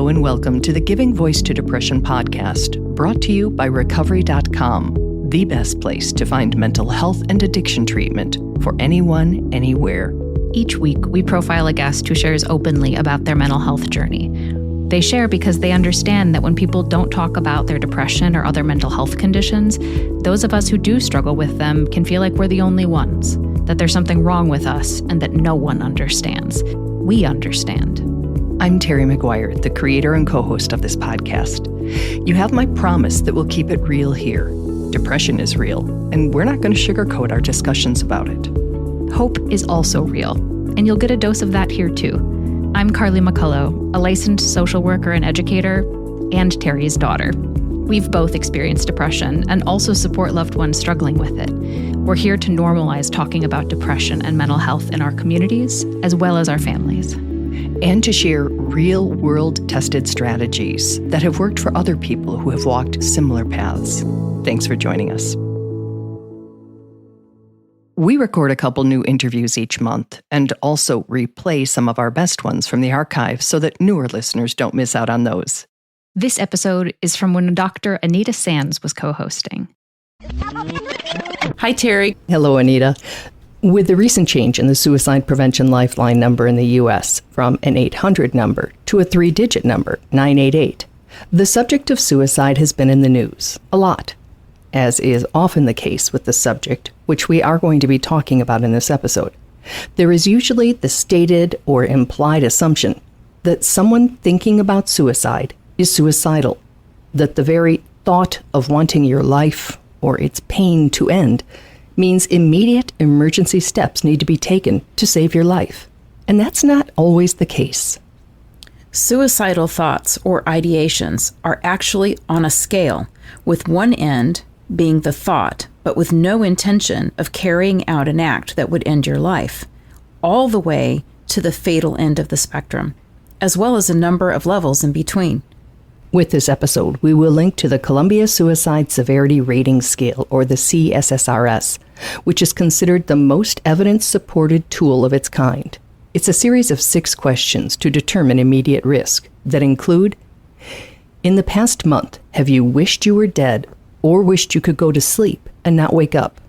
Hello and welcome to the Giving Voice to Depression podcast, brought to you by Recovery.com, the best place to find mental health and addiction treatment for anyone, anywhere. Each week, we profile a guest who shares openly about their mental health journey. They share because they understand that when people don't talk about their depression or other mental health conditions, those of us who do struggle with them can feel like we're the only ones, that there's something wrong with us and that no one understands. We understand. I'm Terry McGuire, the creator and co-host of this podcast. You have my promise that we'll keep it real here. Depression is real, and we're not going to sugarcoat our discussions about it. Hope is also real, and you'll get a dose of that here too. I'm Carly McCullough, a licensed social worker and educator, and Terry's daughter. We've both experienced depression and also support loved ones struggling with it. We're here to normalize talking about depression and mental health in our communities, as well as our families. And to share real-world tested strategies that have worked for other people who have walked similar paths. Thanks for joining us. We record a couple new interviews each month and also replay some of our best ones from the archive so that newer listeners don't miss out on those. This episode is from when Dr. Anita Sands was co-hosting. Hi, Terry. Hello, Anita. With the recent change in the Suicide Prevention Lifeline number in the U.S. from an 800 number to a 3-digit number, 988, the subject of suicide has been in the news a lot, as is often the case with the subject, which we are going to be talking about in this episode. There is usually the stated or implied assumption that someone thinking about suicide is suicidal, that the very thought of wanting your life or its pain to end means immediate emergency steps need to be taken to save your life. And that's not always the case. Suicidal thoughts or ideations are actually on a scale, with one end being the thought, but with no intention of carrying out an act that would end your life, all the way to the fatal end of the spectrum, as well as a number of levels in between. With this episode, we will link to the Columbia Suicide Severity Rating Scale, or the CSSRS, which is considered the most evidence-supported tool of its kind. It's a series of 6 questions to determine immediate risk that include: in the past month, have you wished you were dead or wished you could go to sleep and not wake up?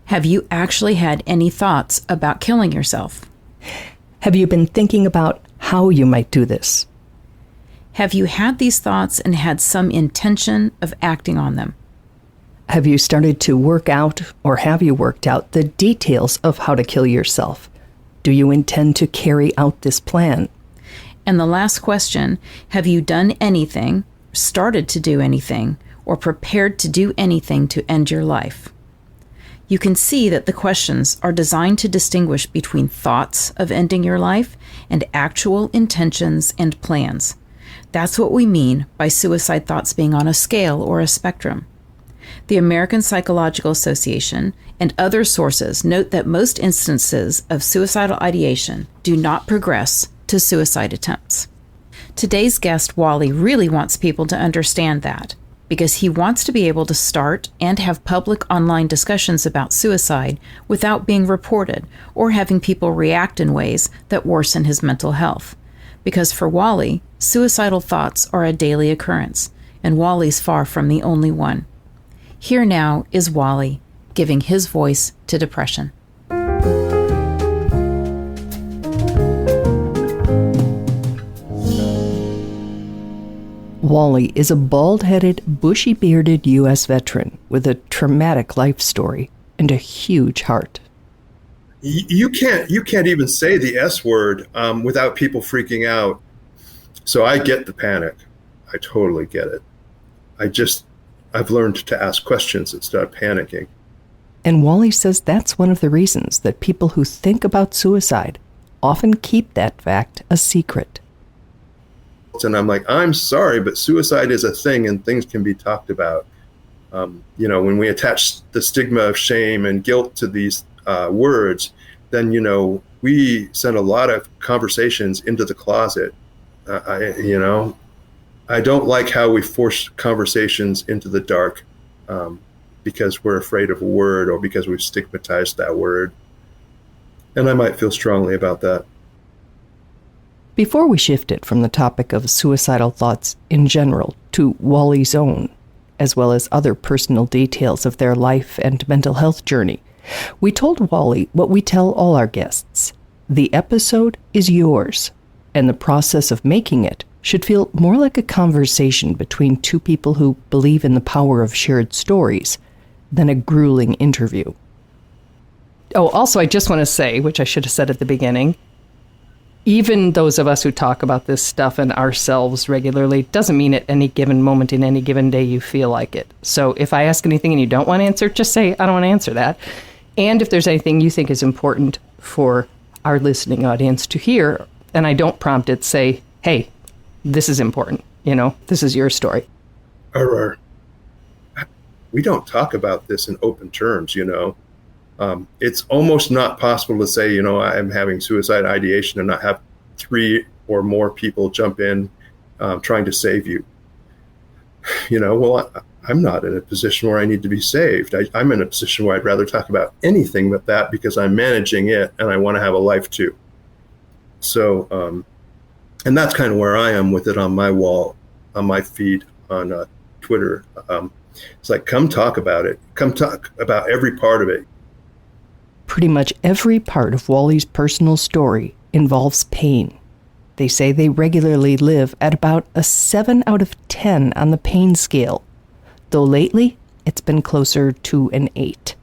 Have you actually had any thoughts about killing yourself? Have you been thinking about how you might do this? Have you had these thoughts and had some intention of acting on them? Have you started to work out, or have you worked out the details of how to kill yourself? Do you intend to carry out this plan? And the last question, have you done anything, started to do anything, or prepared to do anything to end your life? You can see that the questions are designed to distinguish between thoughts of ending your life and actual intentions and plans. That's what we mean by suicide thoughts being on a scale or a spectrum. The American Psychological Association and other sources note that most instances of suicidal ideation do not progress to suicide attempts. Today's guest, Wally, really wants people to understand that, because he wants to be able to start and have public online discussions about suicide without being reported or having people react in ways that worsen his mental health. Because for Wally, suicidal thoughts are a daily occurrence, and Wally's far from the only one. Here now is Wally, giving his voice to depression. Wally is a bald-headed, bushy-bearded U.S. veteran with a traumatic life story and a huge heart. You can't even say the S word without people freaking out. So I get the panic. I totally get it. I've learned to ask questions instead of panicking. And Wally says that's one of the reasons that people who think about suicide often keep that fact a secret. And I'm like, I'm sorry, but suicide is a thing and things can be talked about. When we attach the stigma of shame and guilt to these words, then, we send a lot of conversations into the closet. I don't like how we force conversations into the dark because we're afraid of a word or because we've stigmatized that word. And I might feel strongly about that. Before we shifted from the topic of suicidal thoughts in general to Wally's own, as well as other personal details of their life and mental health journey, we told Wally what we tell all our guests. The episode is yours, and the process of making it should feel more like a conversation between two people who believe in the power of shared stories than a grueling interview. Oh, also, I just want to say, which I should have said at the beginning, even those of us who talk about this stuff and ourselves regularly doesn't mean at any given moment in any given day you feel like it. So if I ask anything and you don't want to answer, just say, I don't want to answer that. And if there's anything you think is important for our listening audience to hear, and I don't prompt it, say, hey, this is important. This is your story. We don't talk about this in open terms, It's almost not possible to say, I'm having suicide ideation and not have 3 or more people jump in trying to save you. I'm not in a position where I need to be saved. I'm in a position where I'd rather talk about anything but that because I'm managing it and I want to have a life too. So, and that's kind of where I am with it on my wall, on my feed on Twitter. It's like, come talk about it. Come talk about every part of it. Pretty much every part of Wally's personal story involves pain. They say they regularly live at about a 7 out of 10 on the pain scale, though lately it's been closer to an 8.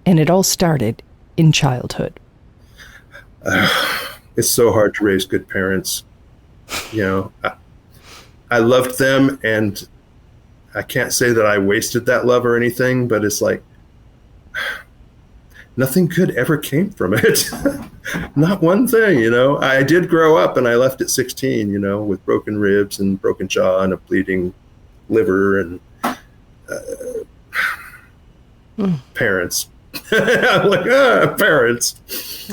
And it all started in childhood. It's so hard to raise good parents. I loved them, and I can't say that I wasted that love or anything, but it's like nothing good ever came from it. Not one thing, I did grow up, and I left at 16, with broken ribs and broken jaw and a bleeding liver and parents. I'm like, parents.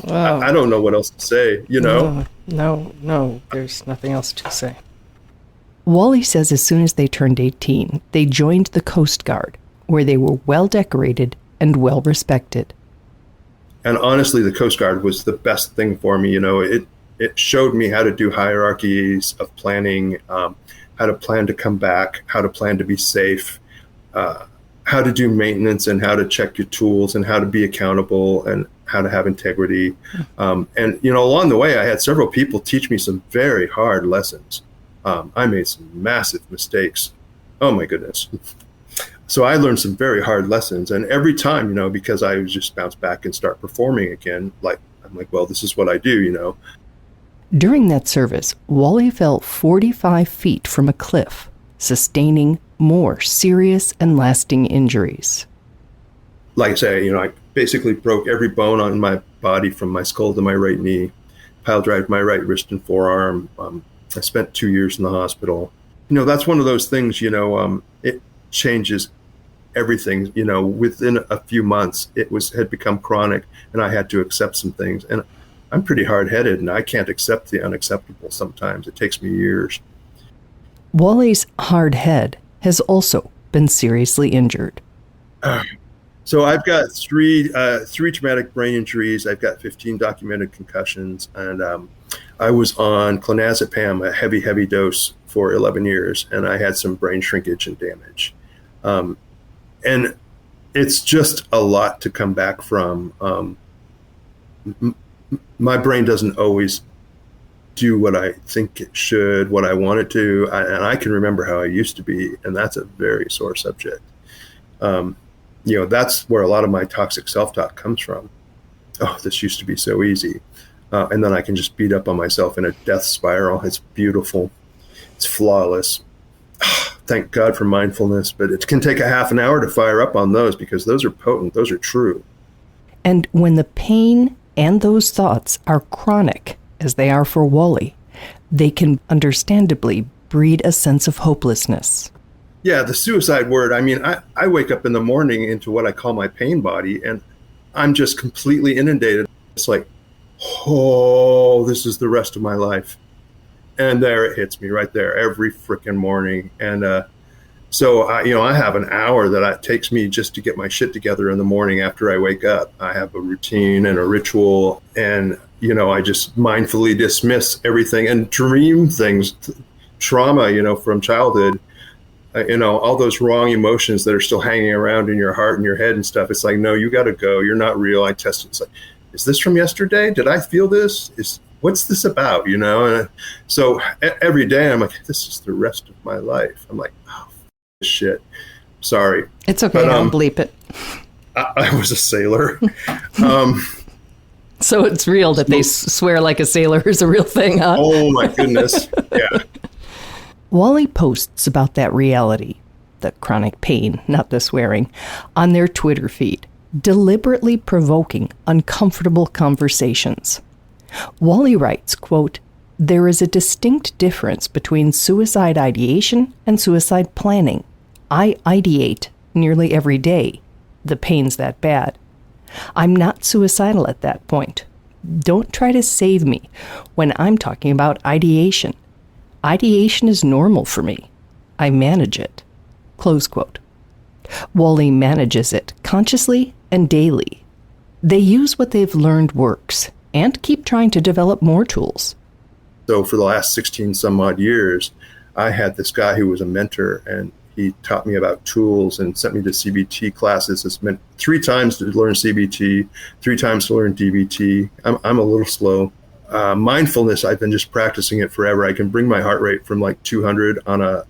Wow. I don't know what else to say, No, there's nothing else to say. Wally says as soon as they turned 18, they joined the Coast Guard, where they were well decorated and well respected. And honestly, the Coast Guard was the best thing for me. It showed me how to do hierarchies of planning, how to plan to come back, how to plan to be safe, how to do maintenance and how to check your tools and how to be accountable and how to have integrity. And along the way, I had several people teach me some very hard lessons. I made some massive mistakes. Oh my goodness. So I learned some very hard lessons. And every time, because I would just bounce back and start performing again, I'm like, well, this is what I do, During that service, Wally fell 45 feet from a cliff, sustaining more serious and lasting injuries. Like I say, I basically broke every bone on my body from my skull to my right knee, pile drived my right wrist and forearm. I spent 2 years in the hospital. That's one of those things, it changes everything. Within a few months, had become chronic, and I had to accept some things. And I'm pretty hard-headed, and I can't accept the unacceptable sometimes. It takes me years. Wally's hard head has also been seriously injured. So I've got three traumatic brain injuries. I've got 15 documented concussions, and I was on clonazepam, a heavy dose, for 11 years, and I had some brain shrinkage and damage. And it's just a lot to come back from. My brain doesn't always do what I think it should, what I want it to, and I can remember how I used to be, and that's a very sore subject. That's where a lot of my toxic self-talk comes from. Oh, this used to be so easy. And then I can just beat up on myself in a death spiral. It's beautiful. It's flawless. Thank God for mindfulness, but it can take a half an hour to fire up on those because those are potent. Those are true. And when the pain and those thoughts are chronic, as they are for Wally, they can understandably breed a sense of hopelessness. Yeah, the suicide word. I mean, I wake up in the morning into what I call my pain body, and I'm just completely inundated. It's like, oh, this is the rest of my life. And there it hits me right there every freaking morning. And so I have an hour that it takes me just to get my shit together in the morning after I wake up. I have a routine and a ritual, and I just mindfully dismiss everything and dream things, trauma, from childhood, all those wrong emotions that are still hanging around in your heart and your head and stuff. It's like, no, you got to go. You're not real. I tested. It's like, is this from yesterday? Did I feel this? What's this about? And so every day I'm like, this is the rest of my life. I'm like, oh, shit. Sorry. It's okay. But, I'll bleep it. I was a sailor. So it's real that they swear like a sailor is a real thing, huh? Oh, my goodness. Yeah. Wally posts about that reality, the chronic pain, not the swearing, on their Twitter feed, deliberately provoking uncomfortable conversations. Wally writes, quote, "There is a distinct difference between suicide ideation and suicide planning. I ideate nearly every day. The pain's that bad. I'm not suicidal at that point. Don't try to save me when I'm talking about ideation. Ideation is normal for me. I manage it." Close quote. Wally manages it consciously and daily. They use what they've learned works and keep trying to develop more tools. So for the last 16 some odd years, I had this guy who was a mentor, and he taught me about tools and sent me to CBT classes. It's meant 3 times to learn CBT, 3 times to learn DBT. I'm a little slow. Mindfulness, I've been just practicing it forever. I can bring my heart rate from like 200 on a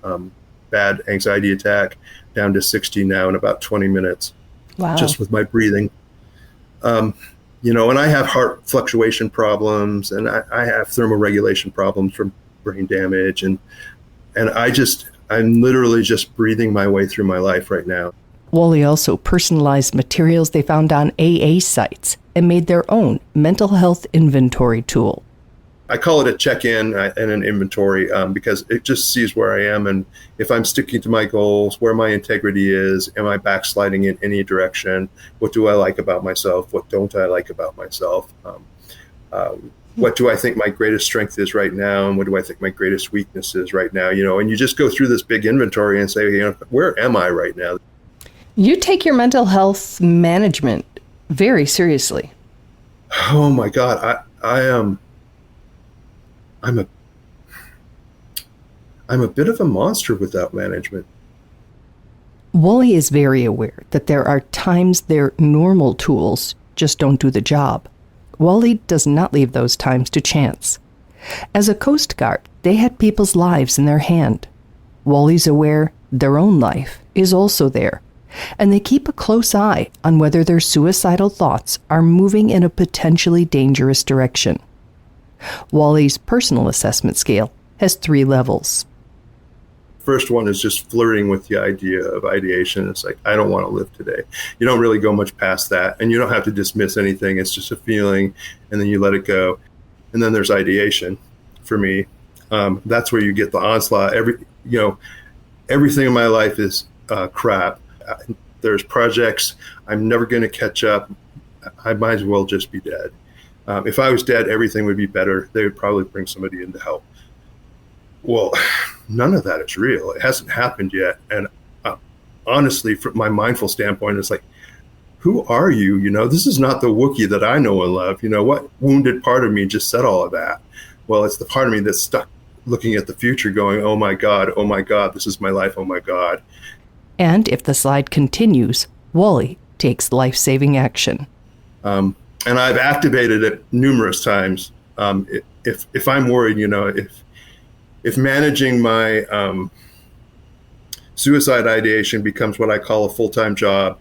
bad anxiety attack down to 60 now in about 20 minutes. Wow. Just with my breathing. And I have heart fluctuation problems, and I have thermoregulation problems from brain damage. And I'm literally just breathing my way through my life right now. Wally also personalized materials they found on AA sites and made their own mental health inventory tool. I call it a check-in and an inventory because it just sees where I am, and if I'm sticking to my goals, where my integrity is, am I backsliding in any direction? What do I like about myself? What don't I like about myself? What do I think my greatest strength is right now, and what do I think my greatest weakness is right now? And you just go through this big inventory and say, where am I right now? You take your mental health management very seriously. Oh my God, I'm a bit of a monster without management. Wally is very aware that there are times their normal tools just don't do the job. Wally does not leave those times to chance. As a Coast Guard, they had people's lives in their hand. Wally's aware their own life is also there, and they keep a close eye on whether their suicidal thoughts are moving in a potentially dangerous direction. Wally's personal assessment scale has 3 levels. First one is just flirting with the idea of ideation. It's like, I don't want to live today. You don't really go much past that, and you don't have to dismiss anything. It's just a feeling, and then you let it go. And then there's ideation for me. That's where you get the onslaught. Everything in my life is crap. There's projects I'm never going to catch up. I might as well just be dead. If I was dead, everything would be better. They would probably bring somebody in to help. Well, none of that is real. It hasn't happened yet. And honestly, from my mindful standpoint, it's like, who are you? This is not the Wookiee that I know and love. What wounded part of me just said all of that? Well, it's the part of me that's stuck looking at the future going, oh my God, this is my life, oh my God. And if the slide continues, Wally takes life-saving action. And I've activated it numerous times. If I'm worried, if managing my suicide ideation becomes what I call a full-time job,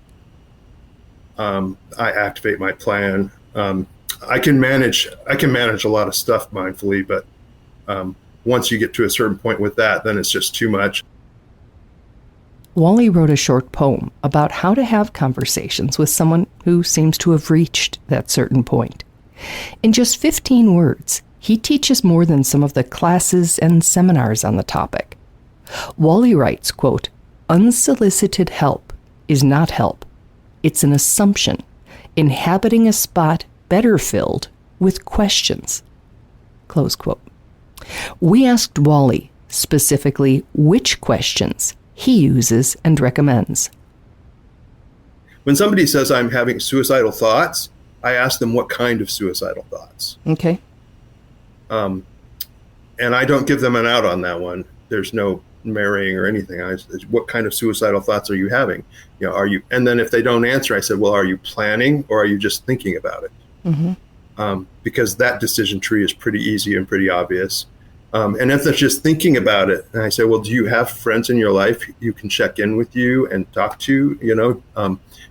I activate my plan. I can manage a lot of stuff mindfully, but once you get to a certain point with that, then it's just too much. Wally wrote a short poem about how to have conversations with someone who seems to have reached that certain point. In just 15 words, he teaches more than some of the classes and seminars on the topic. Wally writes, quote, "Unsolicited help is not help. It's an assumption, inhabiting a spot better filled with questions." Close quote. We asked Wally specifically which questions he uses and recommends. When somebody says I'm having suicidal thoughts, I ask them what kind of suicidal thoughts. Okay. And I don't give them an out on that one. There's no marrying or anything. What kind of suicidal thoughts are you having? Are you? And then if they don't answer, I said, well, are you planning or are you just thinking about it? Mm-hmm. Because that decision tree is pretty easy and pretty obvious. And if they're just thinking about it, and I say, well, do you have friends in your life you can check in with you and talk to?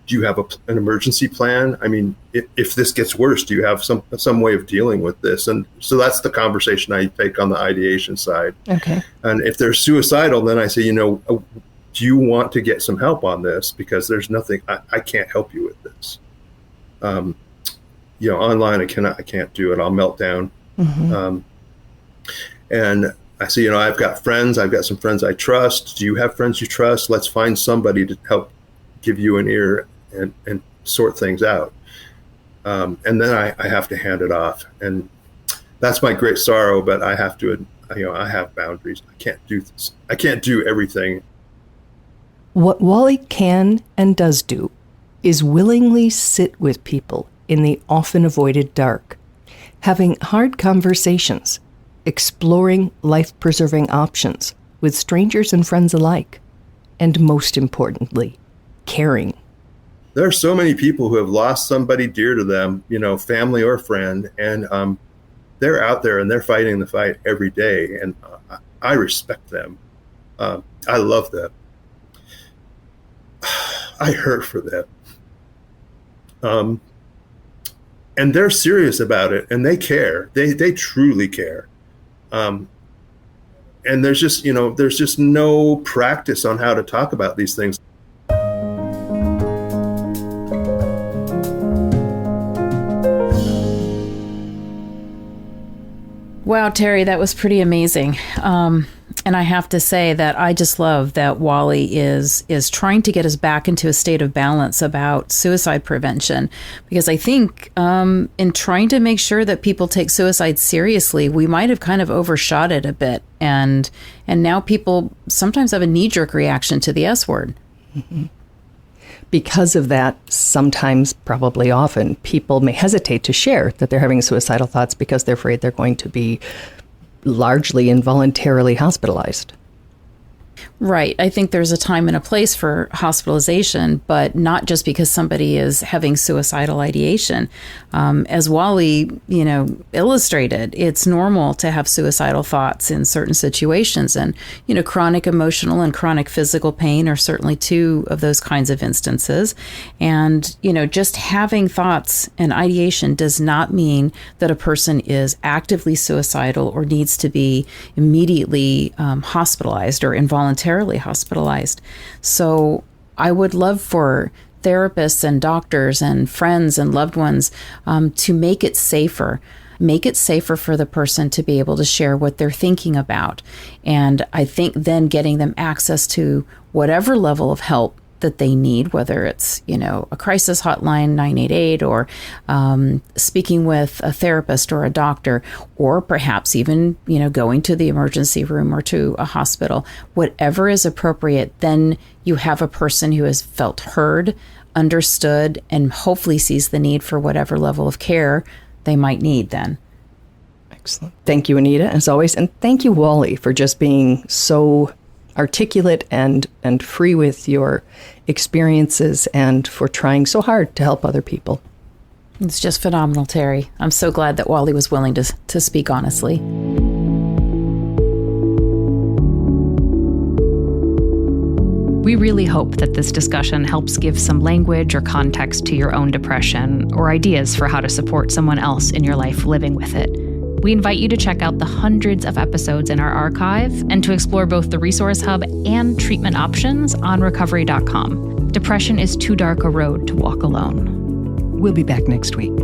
Do you have an emergency plan? I mean, if this gets worse, do you have some way of dealing with this? And so that's the conversation I take on the ideation side. Okay. And if they're suicidal, then I say, do you want to get some help on this? Because there's nothing, I can't help you with this. Online, I can't do it. I'll melt down. Mm-hmm. And I say, I've got friends. I've got some friends I trust. Do you have friends you trust? Let's find somebody to help give you an ear and sort things out. And then I have to hand it off. And that's my great sorrow, but I have to, I have boundaries. I can't do this. I can't do everything. What Wally can and does do is willingly sit with people in the often avoided dark, having hard conversations, exploring life-preserving options with strangers and friends alike, and most importantly, caring. There are so many people who have lost somebody dear to them, family or friend, and they're out there and they're fighting the fight every day, and I respect them. I love them. I hurt for them. And they're serious about it, and they care. They truly care. And there's just no practice on how to talk about these things. Wow, Terry, that was pretty amazing. And I have to say that I just love that Wally is trying to get us back into a state of balance about suicide prevention, because I think in trying to make sure that people take suicide seriously, we might have kind of overshot it a bit. And now people sometimes have a knee-jerk reaction to the S word. Mm-hmm. Because of that, sometimes, probably often, people may hesitate to share that they're having suicidal thoughts because they're afraid they're going to be largely involuntarily hospitalized. Right. I think there's a time and a place for hospitalization, but not just because somebody is having suicidal ideation. As Wally, illustrated, it's normal to have suicidal thoughts in certain situations. And, chronic emotional and chronic physical pain are certainly two of those kinds of instances. And, just having thoughts and ideation does not mean that a person is actively suicidal or needs to be immediately hospitalized or involuntarily hospitalized. So I would love for therapists and doctors and friends and loved ones to make it safer for the person to be able to share what they're thinking about. And I think then getting them access to whatever level of help that they need, whether it's, a crisis hotline 988 or speaking with a therapist or a doctor, or perhaps even, going to the emergency room or to a hospital, whatever is appropriate, then you have a person who has felt heard, understood, and hopefully sees the need for whatever level of care they might need then. Excellent. Thank you, Anita, as always. And thank you, Wally, for just being so articulate and free with your experiences and for trying so hard to help other people. It's just phenomenal, Terry. I'm so glad that Wally was willing to speak honestly. We really hope that this discussion helps give some language or context to your own depression or ideas for how to support someone else in your life living with it. We invite you to check out the hundreds of episodes in our archive and to explore both the Resource Hub and treatment options on recovery.com. Depression is too dark a road to walk alone. We'll be back next week.